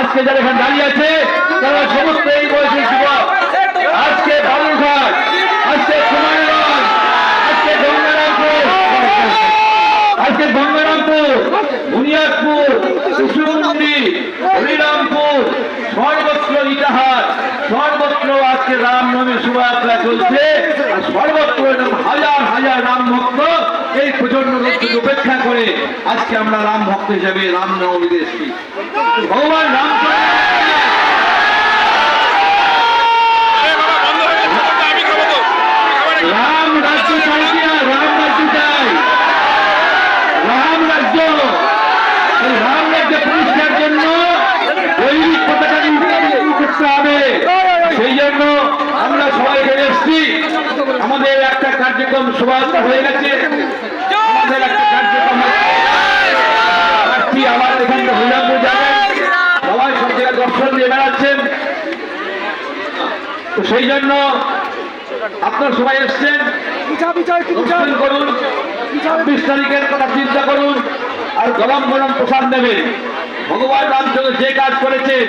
আজকে যারা এখানে দাঁড়িয়ে আছে তারা সমস্ত এই বয়সী যুবক। আজকে বালুরঘাট, আজকে কুমারগঞ্জ, আজকে গঙ্গারামপুর, বুনিয়াদপুর, কুসুমুন্ডি, হরিরামপুর, সর্বত্র ইটাহার, সর্বত্র আজকে রামনবমীর শোভাযাত্রা চলছে। আর সর্বত্র হাজার হাজার রাম ভক্ত এই প্রচন্ড রোদকে উপেক্ষা করে আজকে আমরা রাম ভক্ত হিসেবে রামনবমীতে এসেছি। ভগবান রাম রাম রাজ্য চাই কিনা? রাম রাজ্য চাই, রাম রাজ্য। রাম রাজ্য প্রতিষ্ঠার জন্য দৈনিক পতাকাকে উত্তোলন করতে হবে। সেই জন্য আমরা সবাই এখানে এসেছি। আমাদের একটা কার্যক্রম শোভাযাত্রা হয়ে গেছে, আমাদের একটা কার্যক্রম আবার এখানে হরিরামপুর যাবেন, সবাই সব জায়গায় দর্শন দিয়ে বেড়াচ্ছেন। তো সেই জন্য আপনারা সবাই এসছেন, দর্শন করুন, 26 তারিখের কথা চিন্তা করুন, আর গরম গরম প্রসাদ নেবেন। ভগবান রামচন্দ্র যে কাজ করেছেন,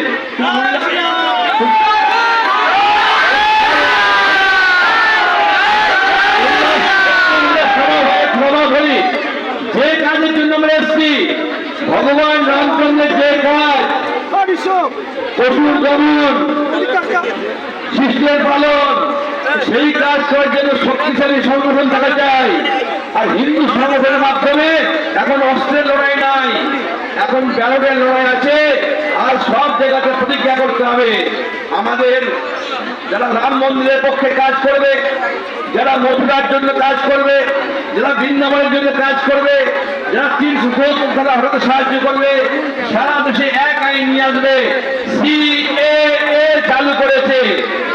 যে কাজের জন্য আমরা এসেছি, ভগবান রামচন্দ্রের যে কাজ, পশুর দমন, শিষ্টের পালন, সেই কাজ করার জন্য শক্তিশালী সংগঠন থাকা যায়। আর হিন্দু সংগঠনের মাধ্যমে এখন অস্ত্রের লড়াই নাই, এখন ব্যালটের লড়াই আছে। আর সব জায়গাতে প্রতিজ্ঞা করতে হবে, আমাদের যারা রাম মন্দিরের পক্ষে কাজ করবে, যারা মথুরার জন্য কাজ করবে, যারা বৃন্দাবনের জন্য কাজ করবে, যারা 370 ধারা হতে সাহায্য করবে, সারা দেশে এক আইন নিয়ে আসবে। সিএএ চালু করেছে,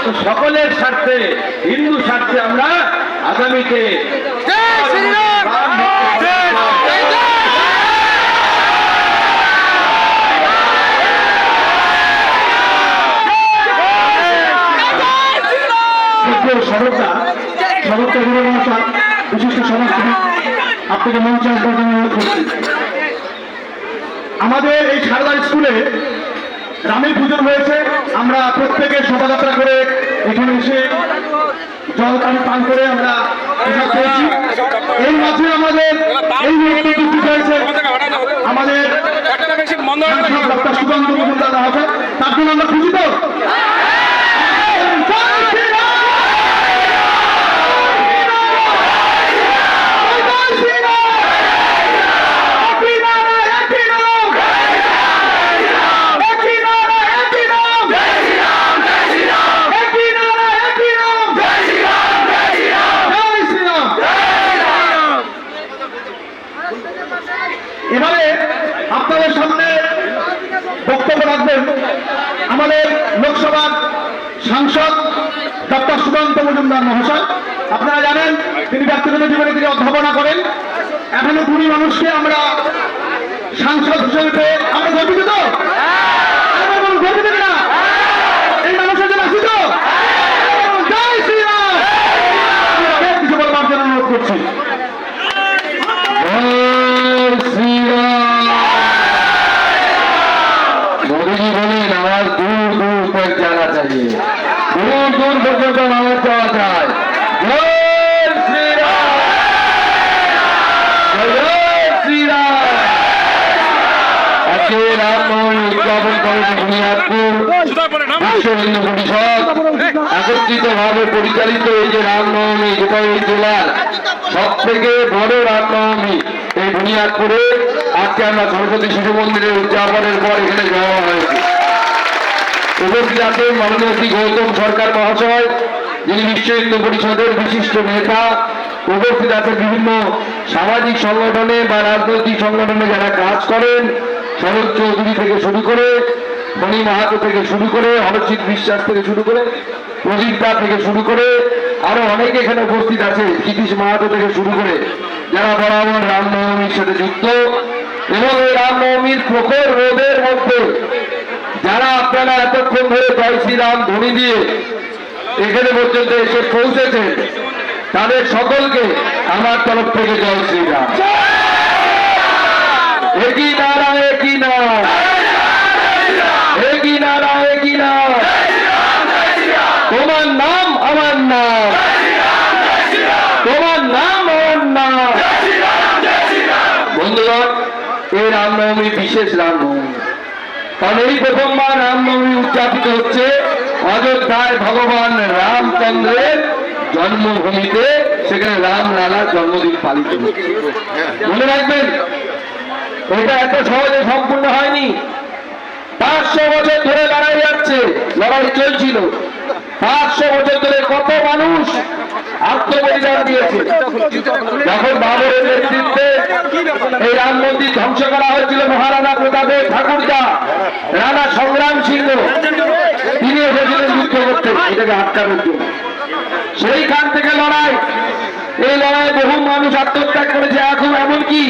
তো সকলের স্বার্থে, হিন্দু স্বার্থে আমরা আগামীতে বিশিষ্ট সমাজসেবী আপনাকে মঞ্চে আসবার জন্য অনুরোধ করছি। আমাদের এই সারদা স্কুলে রামের পুজো হয়েছে, আমরা প্রত্যেকে শোভাযাত্রা করে এখানে এসে জল পানি পান করে আমরা প্রসাদ পেয়েছি। এই মাঝে আমাদের এই মুহূর্তে উপস্থিত হয়েছে আমাদের ডক্টর সুকান্ত মজুমদার মহাশয়, তার জন্য আমরা খুশি তো। এবারে আপনাদের সামনে বক্তব্য রাখবেন আমাদের লোকসভার সাংসদ ডক্টর সুকান্ত মজুমদার মহাশয়। আপনারা জানেন তিনি ব্যক্তিগত জীবনে তিনি অধ্যাপনা করেন। এখনো 20 মানুষকে আমরা সাংসদ হিসেবে পেয়ে আমরা গর্বিত তো, গর্বিত না এই মানুষের জন্য আসি তো। জয় শ্রীরাম। কিছু বলবার জন্য অনুরোধ করছি। মোদীজি বলেন আমার দূর দূর তক জানা চাই, দূর দূর পর্যন্ত আমার যাওয়া চাই। জয় শ্রীরাম, জয় শ্রীরাম। আজকে রামনবমী উদযাপন করেছে বুনিয়াদপুর বিশ্ব হিন্দু পরিষদ একত্রিত ভাবে পরিচালিত। এই যে রামনবমী, যেটা এই জেলার সব থেকে বড় রামনবমী, এই বুনিয়াদপুরে আজকে আমরা সরস্বতী শিশু মন্দিরের উদযাপনের পর এখানে যাওয়া হয়েছে। উপস্থিত আছেন মাননীয় শ্রী গৌতম সরকার মহাশয়, যিনি বিশ্ব হিন্দু পরিষদের বিশিষ্ট নেতা। উপস্থিত আছেন বিভিন্ন সামাজিক সংগঠনে বা রাজনৈতিক সংগঠনে যারা কাজ করেন, শরৎ চৌধুরী থেকে শুরু করে, মণি মাহাতো থেকে শুরু করে, হরজিৎ বিশ্বাস থেকে শুরু করে, প্রদীপ দা থেকে শুরু করে, আরো অনেকে এখানে উপস্থিত আছে, কীতিশ মাহাতো থেকে শুরু করে, যারা বরাবর রামনবমীর সাথে যুক্ত। এবং এই রামনবমীর প্রখর রোদের মধ্যে যারা আপনারা এতক্ষণ ধরে জয় শ্রীরাম ধ্বনি দিয়ে এখানে পর্যন্ত এসে পৌঁছেছেন, তাদের সকলকে আমার তরফ থেকে জয় শ্রীরাম। একই নারা, একই নাম, রামনবমী বিশেষ রামনবমী। কারণ এই প্রথমবার রামনবমী উদযাপিত হচ্ছে অযোধ্যায় ভগবান রামচন্দ্রের জন্মভূমিতে, সেখানে রাম লালার জন্মদিন পালিত হচ্ছে। মনে রাখবেন, এটা এত সহজে সম্পূর্ণ হয়নি। 500 বছর ধরে লড়াই যাচ্ছে, লড়াই চলছিল। 500 বছর ধরে কত মানুষ আত্মবলিদান দিয়েছে। যখন বাবরের নেতৃত্বে এই রাম মন্দির ধ্বংস করা হয়েছিল, মহারাণা প্রতাপের ঠাকুরদা রাণা সংগ্রাম সিংহ তিনি এসেছিলেন যুদ্ধ করতে এটাকে আটকানোর জন্য। সেইখান থেকে লড়াই, এই লড়াইয়ে বহু মানুষ আত্মত্যাগ করেছে। এখন এমনকি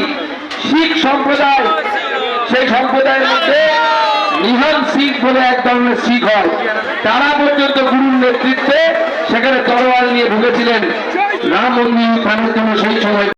শিখ সম্প্রদায়, সেই সম্প্রদায়ের মধ্যে নিহন শিখ বলে এক ধরনের শিখ হয়, তারা পর্যন্ত গুরুর নেতৃত্বে সেখানে তরোয়াল নিয়ে ঢুকেছিলেন রাম মন্দির উত্থানের জন্য সেই সময়।